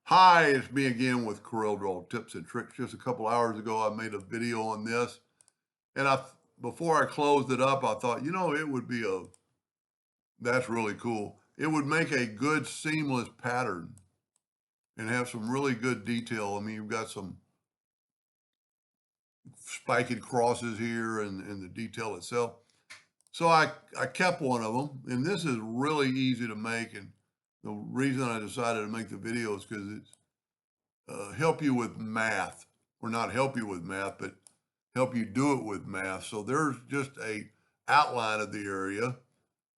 Hi, it's me again with Corel Draw Tips and Tricks. Just a couple hours ago, I made a video on this, and before I closed it up, I thought, it would be that's really cool. It would make a good seamless pattern and have some really good detail. I mean, you've got some spiked crosses here and the detail itself. So I kept one of them, and this is really easy to make. And the reason I decided to make the video is because it's help you with math, or not help you with math, but help you do it with math. So there's just a outline of the area.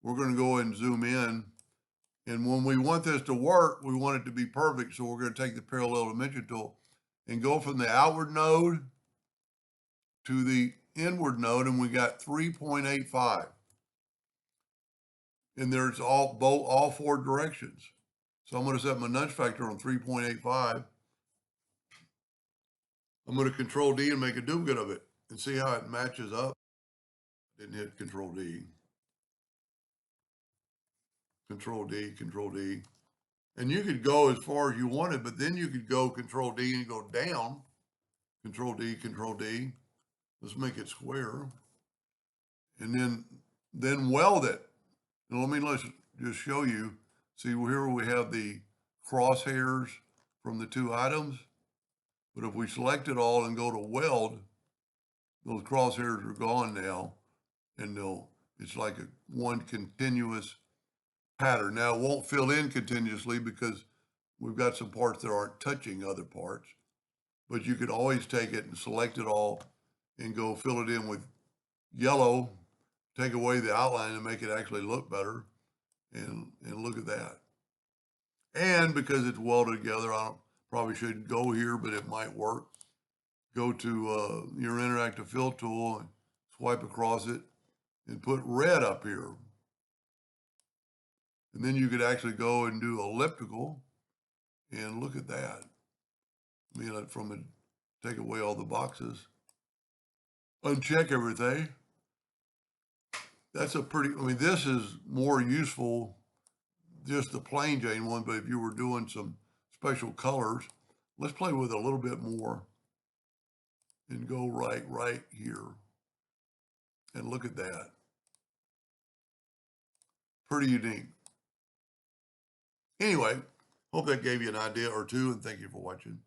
We're going to go and zoom in. And when we want this to work, we want it to be perfect. So we're going to take the parallel dimension tool and go from the outward node to the inward node, and we got 3.85. And there's all four directions. So I'm going to set my nudge factor on 3.85. I'm going to control D and make a duplicate of it and see how it matches up. Didn't hit control D. Control D, control D. And you could go as far as you wanted, but then you could go control D and go down. Control D, control D. Let's make it square. And then weld it. And let's just show you. See, here we have the crosshairs from the two items. But if we select it all and go to weld, those crosshairs are gone now. And it's like one continuous pattern. Now, it won't fill in continuously because we've got some parts that aren't touching other parts, but you could always take it and select it all and go fill it in with yellow, take away the outline and make it actually look better. And look at that. And because it's welded together, probably shouldn't go here, but it might work. Go to your interactive fill tool and swipe across it and put red up here. And then you could actually go and do elliptical and look at that. I mean, take away all the boxes, uncheck everything. That's this is more useful, just the plain Jane one, but if you were doing some special colors, let's play with it a little bit more and go right here. And look at that. Pretty unique. Anyway, hope that gave you an idea or two, and thank you for watching.